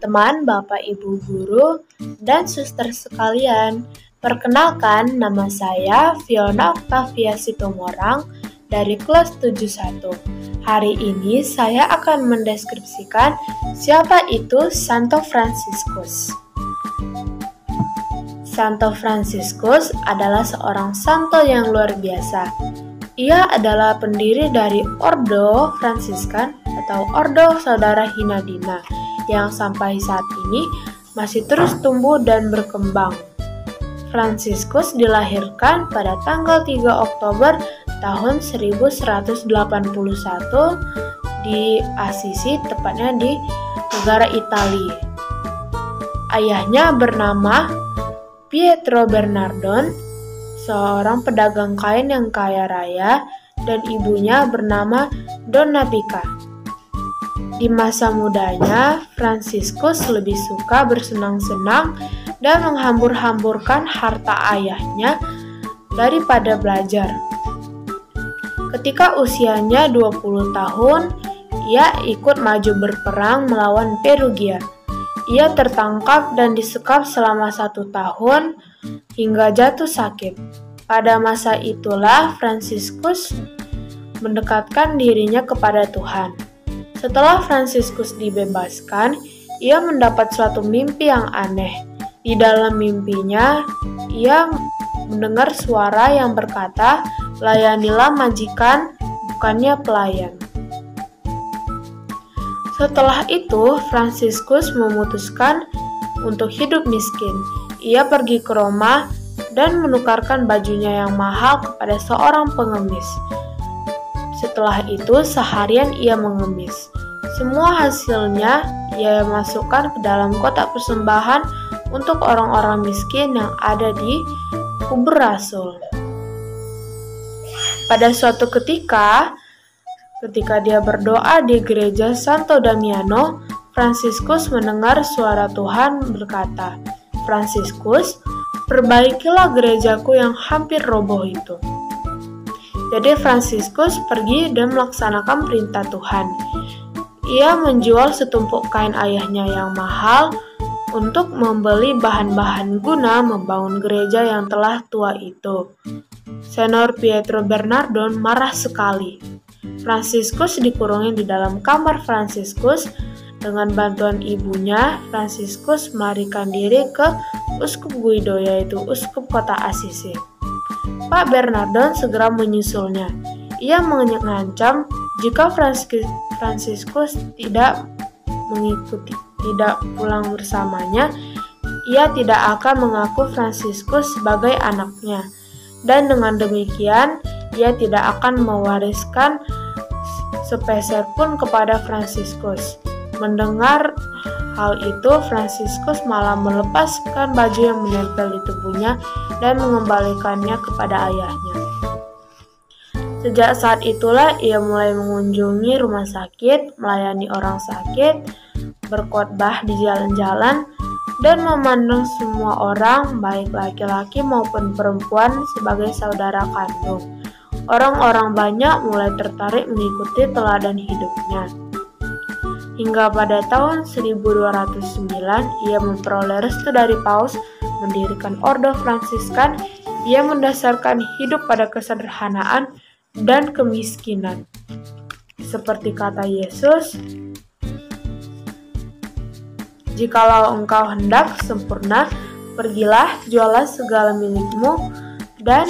teman-teman, Bapak Ibu guru, dan suster sekalian. Perkenalkan, nama saya Fiona Octavia Situmorang dari kelas 71. Hari ini saya akan mendeskripsikan siapa itu Santo Fransiskus. Santo Fransiskus adalah seorang santo yang luar biasa. Ia adalah pendiri dari Ordo Fransiskan atau Ordo Saudara Hinadina yang sampai saat ini masih terus tumbuh dan berkembang. Fransiskus dilahirkan pada tanggal 3 Oktober tahun 1181 di Assisi, tepatnya di negara Italia. Ayahnya bernama Pietro Bernardon, seorang pedagang kain yang kaya raya, dan ibunya bernama Donna Pica. Di masa mudanya, Fransiskus lebih suka bersenang-senang dan menghambur-hamburkan harta ayahnya daripada belajar. Ketika usianya 20 tahun, ia ikut maju berperang melawan Perugia. Ia tertangkap dan disekap selama 1 tahun hingga jatuh sakit. Pada masa itulah Fransiskus mendekatkan dirinya kepada Tuhan. Setelah Fransiskus dibebaskan, ia mendapat suatu mimpi yang aneh. Di dalam mimpinya, ia mendengar suara yang berkata, "Layanilah majikan, bukannya pelayan." Setelah itu, Fransiskus memutuskan untuk hidup miskin. Ia pergi ke Roma dan menukarkan bajunya yang mahal kepada seorang pengemis. Setelah itu, seharian ia mengemis. Semua hasilnya ia masukkan ke dalam kotak persembahan untuk orang-orang miskin yang ada di kubur rasul. Pada suatu ketika dia berdoa di gereja Santo Damiano, Fransiskus mendengar suara Tuhan berkata, "Fransiskus, perbaikilah gerejaku yang hampir roboh itu." Jadi Fransiskus pergi dan melaksanakan perintah Tuhan. Ia menjual setumpuk kain ayahnya yang mahal untuk membeli bahan-bahan guna membangun gereja yang telah tua itu. Senor Pietro Bernardon marah sekali. Fransiskus dikurungi di dalam kamar Fransiskus. Dengan bantuan ibunya, Fransiskus melarikan diri ke Uskup Guido, yaitu uskup kota Assisi. Pak Bernardon segera menyusulnya. Ia mengancam jika Fransiskus tidak pulang bersamanya, ia tidak akan mengaku Fransiskus sebagai anaknya, dan dengan demikian ia tidak akan mewariskan sepeser pun kepada Fransiskus. Mendengar hal itu, Fransiskus malah melepaskan baju yang menempel di tubuhnya dan mengembalikannya kepada ayahnya. Sejak saat itulah ia mulai mengunjungi rumah sakit, melayani orang sakit, berkhotbah di jalan-jalan, dan memandang semua orang, baik laki-laki maupun perempuan, sebagai saudara kandung. Orang-orang banyak mulai tertarik mengikuti teladan hidupnya. Hingga pada tahun 1209, ia memperoleh restu dari Paus mendirikan Ordo Fransiskan. Ia mendasarkan hidup pada kesederhanaan dan kemiskinan. Seperti kata Yesus, "Jikalau engkau hendak sempurna, pergilah, jualah segala milikmu, dan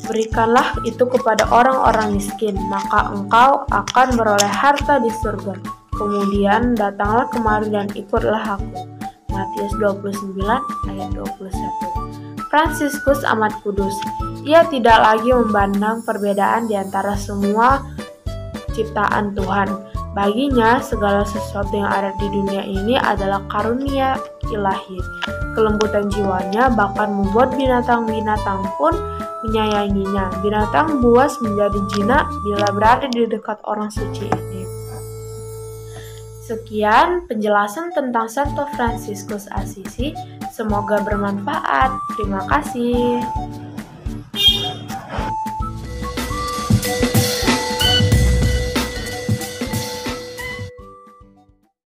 berikanlah itu kepada orang-orang miskin, maka engkau akan beroleh harta di surga. Kemudian datanglah kemari dan ikutlah aku." Matius 29 ayat 21. Fransiskus amat kudus. Ia tidak lagi memandang perbedaan di antara semua ciptaan Tuhan. Baginya, segala sesuatu yang ada di dunia ini adalah karunia ilahi. Kelembutan jiwanya bahkan membuat binatang-binatang pun menyayanginya. Binatang buas menjadi jinak bila berada di dekat orang suci ini. Sekian penjelasan tentang Santo Fransiskus Assisi. Semoga bermanfaat. Terima kasih.